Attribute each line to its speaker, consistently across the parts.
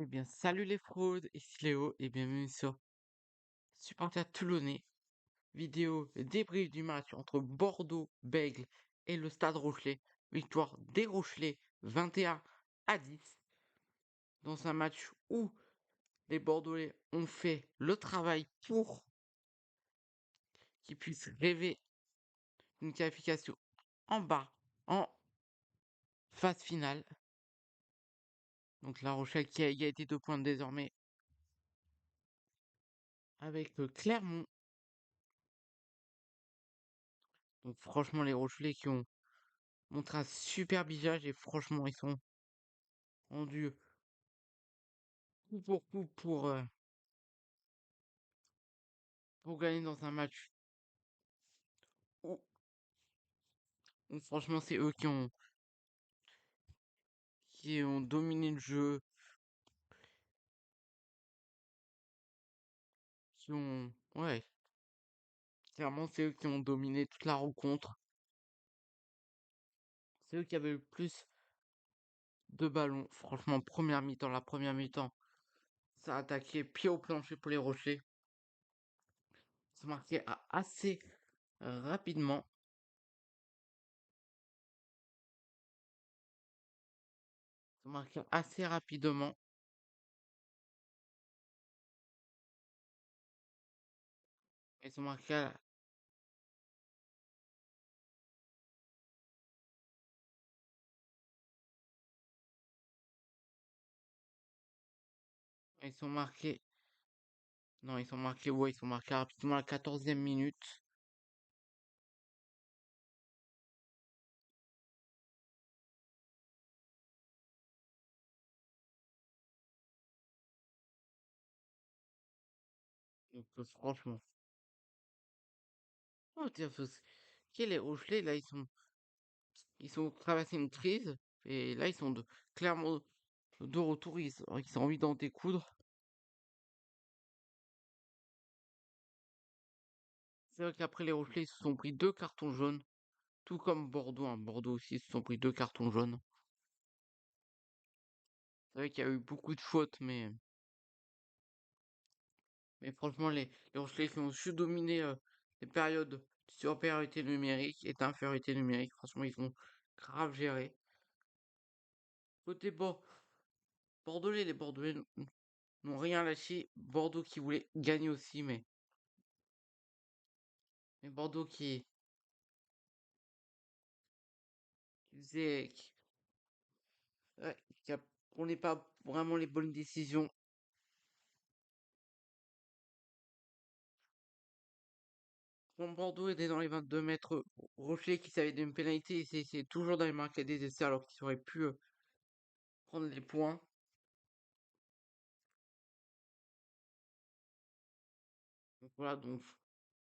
Speaker 1: Eh bien, salut les fraudes, ici Léo et bienvenue sur Supporter Toulonnais, vidéo débrief du match entre Bordeaux-Bègles et le Stade Rochelais. Victoire des Rochelais 21-10 dans un match où les Bordelais ont fait le travail pour qu'ils puissent rêver d'une qualification en bas, en phase finale. Donc La Rochelle qui a égalité 2 points désormais avec Clermont. Donc franchement les Rochelais qui ont montré un super visage et franchement ils sont rendus coup pour coup pour gagner dans un match où, où franchement c'est eux qui ont dominé le jeu, ouais, clairement c'est eux qui ont dominé toute la rencontre. C'est eux qui avaient le plus de ballons. Franchement, la première mi-temps, ça a attaqué pied au plancher pour les Rochers. Ça marquait assez rapidement. Ça marquait assez rapidement. Et ça marquait, ils sont marqués. Non, ils sont marqués rapidement à la 14e minute. Donc franchement. Oh, tiens, les Rochelais, là, ils sont traversés une crise. Et là, ils sont clairement de retour. Ils ont envie d'en découdre. C'est vrai qu'après, les Rochelais, ils se sont pris 2 cartons jaunes. Tout comme Bordeaux, hein. Bordeaux aussi, ils se sont pris 2 cartons jaunes. C'est vrai qu'il y a eu beaucoup de fautes, mais franchement, les Rochelais qui ont su dominer les périodes de supériorité numérique et d'infériorité numérique. Franchement, ils ont grave géré. Côté Bordelais, les Bordelais n'ont rien lâché. Bordeaux qui voulait gagner aussi, mais Bordeaux qui faisait, ouais, prenait pas vraiment les bonnes décisions. Quand Bordeaux était dans les 22 mètres, Rocher qui savait d'une pénalité, c'est toujours d'aller marquer des essais alors qu'ils auraient pu prendre les points. Donc voilà, donc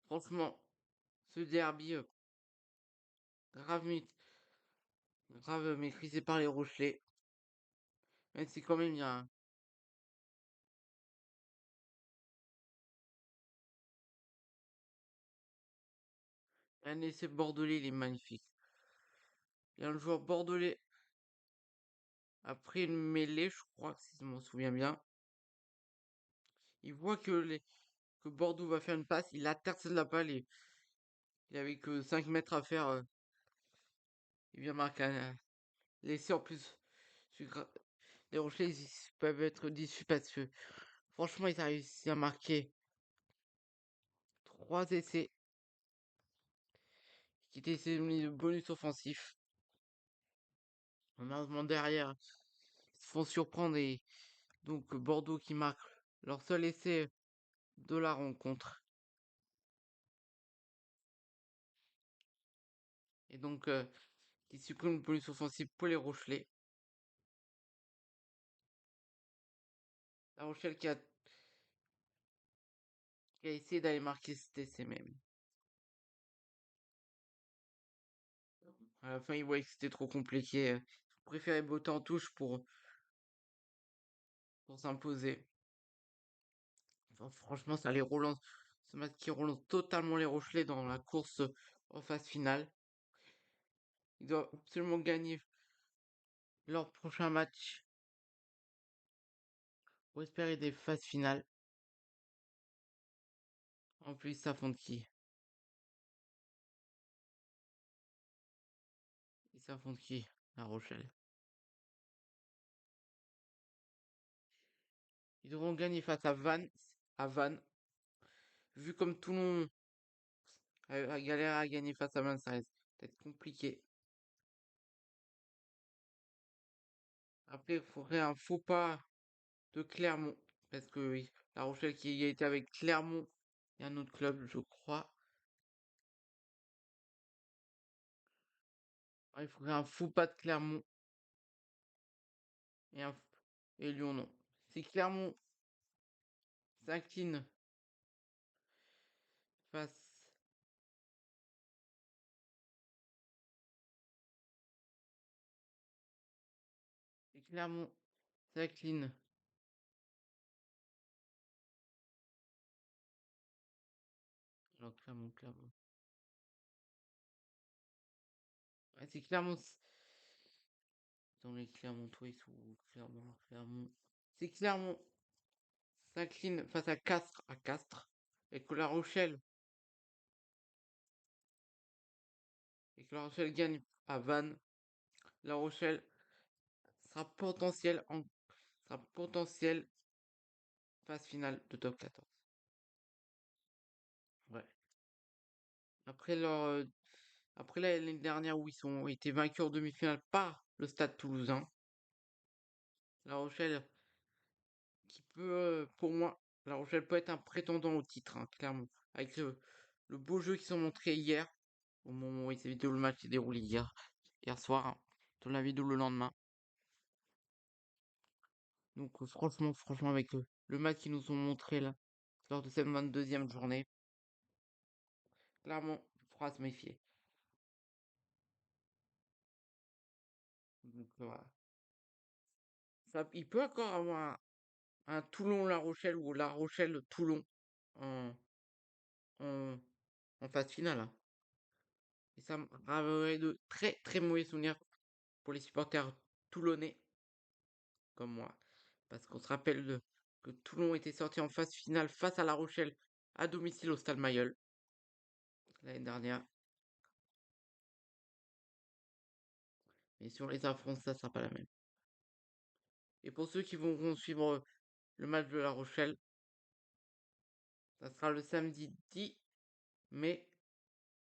Speaker 1: franchement, ce derby grave, grave maîtrisé par les Rochelais. Mais c'est quand même, il y a un essai bordelais, il est magnifique. Il y a un joueur bordelais après une mêlée, je crois, si je m'en souviens bien. Il voit que Bordeaux va faire une passe, il intercepte la balle et il avait que 5 mètres à faire. Il vient marquer un l'essai en plus. Les Rochelais, ils peuvent être déçus parce que franchement, ils ont réussi à marquer 3 essais qui étaient mis de bonus offensif. Malheureusement, derrière, ils se font surprendre et donc Bordeaux qui marque leur seul essai de la rencontre. Et donc, qui supprime le bonus offensif pour les Rochelais. La Rochelle qui a essayé d'aller marquer cet essai même. À la fin, ils voyaient que c'était trop compliqué. Ils préféraient botter en touche pour s'imposer. Enfin, franchement, ça les relance. Ce match qui relance totalement les Rochelais dans la course en phase finale. Ils doivent absolument gagner leur prochain match Pour espérer des phases finales. En plus, ça font qui? Ils s'affrontent qui? La Rochelle. Ils devront gagner face à Vannes. À Vannes. Vu comme Toulon a galéré à gagner face à Vannes, ça risque d'être compliqué. Après, il faudrait un faux pas de Clermont. Parce que oui, La Rochelle qui a été avec Clermont et un autre club, je crois. Il faudrait un faux pas de Clermont et, et Lyon, non. Si Clermont s'incline face. Si Clermont s'incline. Alors, Clermont. Ouais, si Clermont. Dans les Clermontois, ils sont où? Clermont. Si Clermont s'incline face à Castres, et que La Rochelle, gagne à Vannes, La Rochelle sera potentiel phase finale de top 14. Ouais. Après après l'année dernière où ils ont été vaincus en demi-finale par le Stade Toulousain, La Rochelle qui peut, pour moi, La Rochelle peut être un prétendant au titre, hein, clairement. Avec le beau jeu qu'ils ont montré hier, au moment où le match s'est déroulé hier soir, hein, dans la vidéo le lendemain. Donc franchement, avec le match qu'ils nous ont montré là, lors de cette 22e journée, clairement, il faudra se méfier. Donc voilà. Il peut encore avoir un Toulon-La Rochelle ou La Rochelle-Toulon en, en, en phase finale, hein. Et ça me rappellerait de très très mauvais souvenirs pour les supporters toulonnais comme moi. Parce qu'on se rappelle que Toulon était sorti en phase finale face à La Rochelle à domicile au Stade Mayol l'année dernière. Mais si on les affronte, ça sera pas la même. Et pour ceux qui vont suivre le match de La Rochelle, ça sera le samedi 10 mai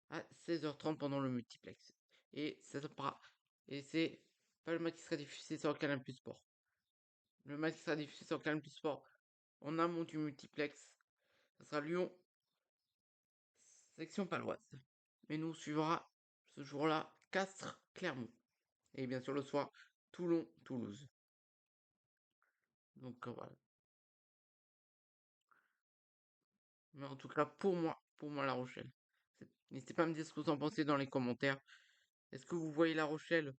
Speaker 1: à 16h30 pendant le multiplex. Et ça sera, et c'est pas le match qui sera diffusé sur Canal Plus Sport. Le match qui sera diffusé sur Canal Plus Sport en amont du multiplex, ça sera Lyon, section paloise. Mais nous suivra ce jour-là Castres, Clermont. Et bien sûr le soir, Toulon, Toulouse. Donc voilà. Mais en tout cas, pour moi La Rochelle. N'hésitez pas à me dire ce que vous en pensez dans les commentaires. Est-ce que vous voyez La Rochelle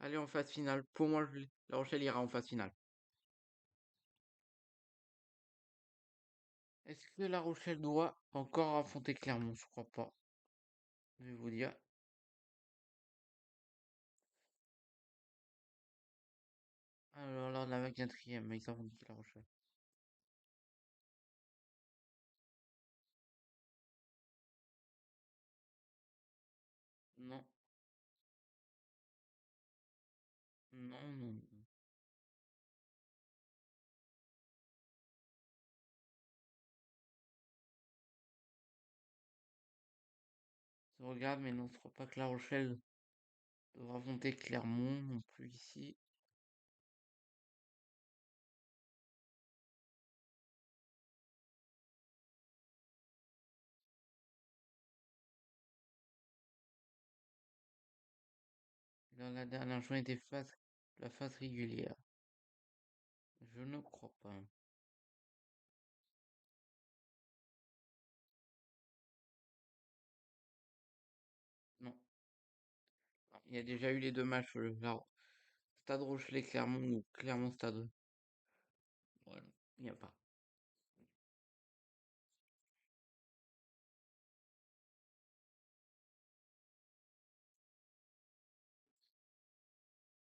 Speaker 1: aller en phase finale? Pour moi, La Rochelle ira en phase finale. Est-ce que La Rochelle doit encore affronter Clermont? Je crois pas. Je vais vous dire. Alors, lors de la 24e, ils affrontent qui La Rochelle? Non, non. Je regarde, mais non, je crois pas que La Rochelle devra affronter Clermont non plus ici. Dans la dernière journée des phases, la phase régulière. Je ne crois pas. Non. Il y a déjà eu les deux matchs, là, Stade Rochelet Clermont ou Clermont Stade. Voilà, il n'y a pas.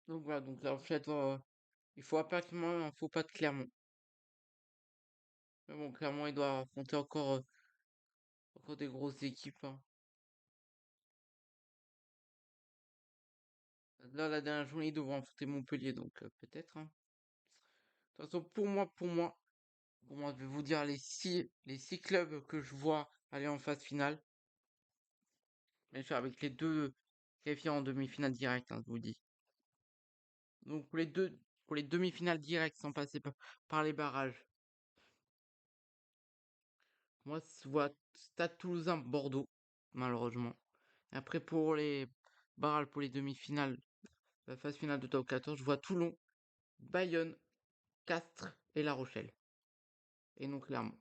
Speaker 1: Donc voilà, donc La Rochelle Il faut absolument un faux pas de Clermont. Mais bon, Clermont, il doit affronter encore des grosses équipes, hein. Là, la dernière journée, ils devront affronter Montpellier, donc peut-être, hein. De toute façon, pour moi, je vais vous dire les six clubs que je vois aller en phase finale. Bien sûr, avec les deux qualifiés en demi-finale directe, hein, je vous dis. Donc pour les demi-finales directes sans passer par les barrages, moi, je vois Stade Toulousain, Bordeaux, malheureusement. Et après, pour les barrages, pour les demi-finales, la phase finale de top 14, je vois Toulon, Bayonne, Castres et La Rochelle. Et non Clermont.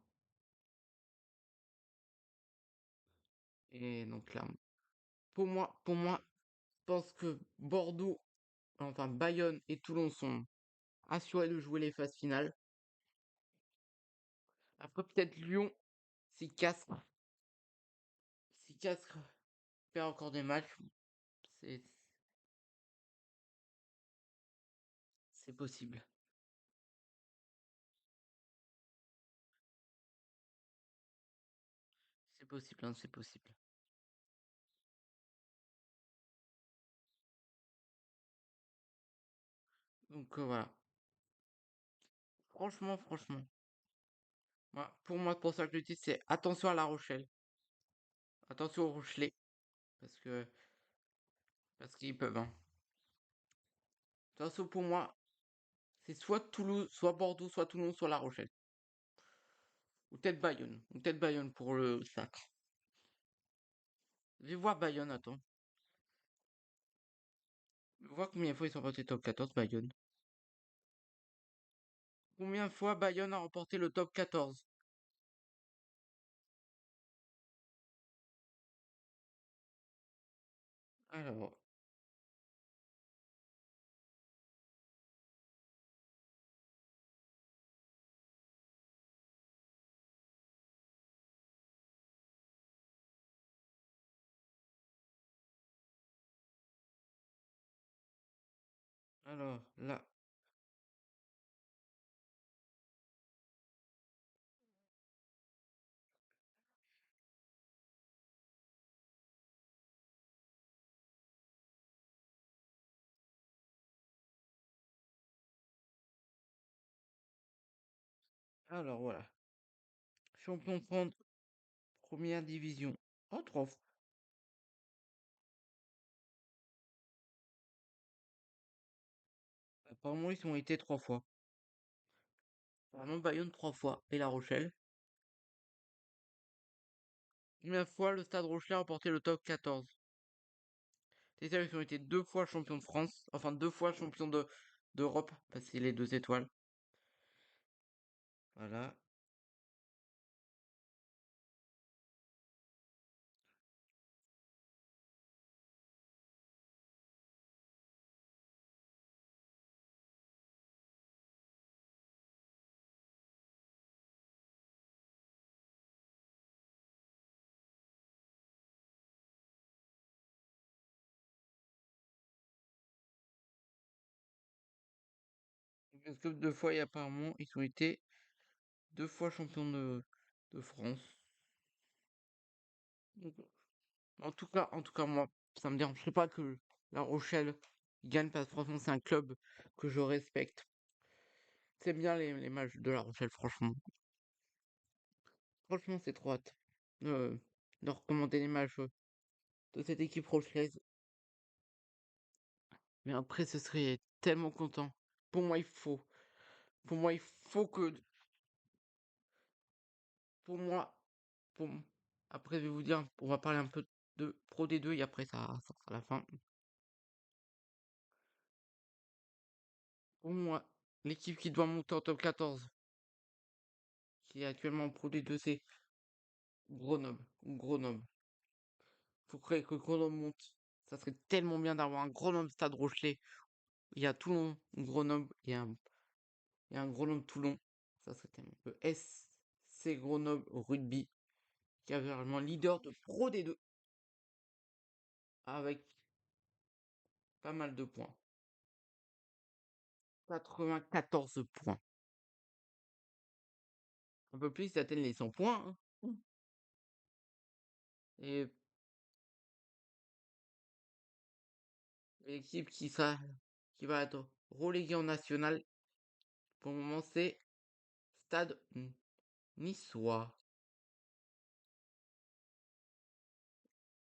Speaker 1: Et non Clermont. Pour moi, je pense que Bordeaux, enfin Bayonne et Toulon sont assurés de jouer les phases finales. Après, peut-être Lyon, si Castres perd encore des matchs, c'est c'est possible. C'est possible, hein, c'est possible. Donc voilà. Franchement. Pour moi, pour ça que je dis, c'est attention à La Rochelle. Attention aux Rochelais. Parce que parce qu'ils peuvent, hein. De toute façon, pour moi, c'est soit Toulouse, soit Bordeaux, soit Toulon, soit La Rochelle. Ou peut-être Bayonne. Ou peut-être Bayonne pour le sacre. Je vais voir Bayonne, attends. Je vais voir combien de fois ils sont passés top 14, Bayonne. Combien de fois Bayonne a remporté le top 14? Alors, là. Alors voilà. Champion de France, première division. Oh, trois fois. Apparemment, ils ont été trois fois. Apparemment, Bayonne trois fois. Et La Rochelle. Combien de fois le Stade Rochelais a remporté le top 14? C'est-à-dire qu'ils ont été deux fois champions de France. Enfin, deux fois champions d'Europe. Parce que c'est les deux étoiles. Voilà. Parce que deux fois, et apparemment, ils ont été deux fois champions de France. Donc, en tout cas, moi, ça me dérangerait pas que La Rochelle gagne parce que franchement, c'est un club que je respecte. C'est bien les matchs de La Rochelle, franchement. Franchement, c'est trop hâte euh, de recommander les matchs de cette équipe rochelaise. Mais après, ce serait tellement content. Pour moi, il faut. Pour moi, il faut que. Pour moi. Pour... Après, je vais vous dire, on va parler un peu de Pro D2 et après, ça sera la fin. Pour moi, l'équipe qui doit monter en top 14, qui est actuellement en Pro D2, c'est Grenoble. Grenoble. Faut que Grenoble monte. Ça serait tellement bien d'avoir un Grenoble Stade Rochelet. Il y a Toulon, Grenoble, il y a un Grenoble-Toulon. Ça serait tellement. Le SC Grenoble Rugby, qui est vraiment leader de Pro D2, avec pas mal de points. 94 points. Un peu plus, ils atteignent les 100 points, hein. Et l'équipe qui va être reléguée en national, pour le moment, c'est Stade Niçois.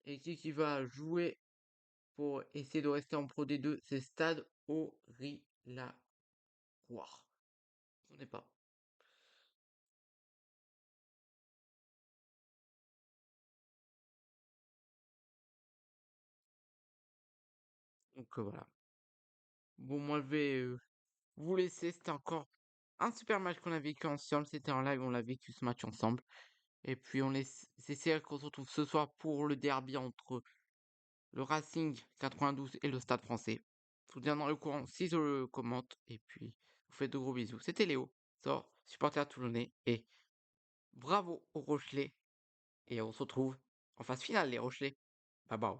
Speaker 1: L'équipe qui va jouer pour essayer de rester en Pro D2, c'est Stade Aurillacois. Je connais pas. Donc voilà. Bon, moi je vais vous laisser. C'était encore un super match qu'on a vécu ensemble. C'était en live, on l'a vécu ce match ensemble. Et puis on essaie qu'on se retrouve ce soir pour le derby entre le Racing 92 et le Stade Français. Je vous tiens dans le courant si je le commente. Et puis, je vous fais de gros bisous. C'était Léo, sort, supporter toulonnais. Et bravo aux Rochelais. Et on se retrouve en phase finale, les Rochelais. Bye bye.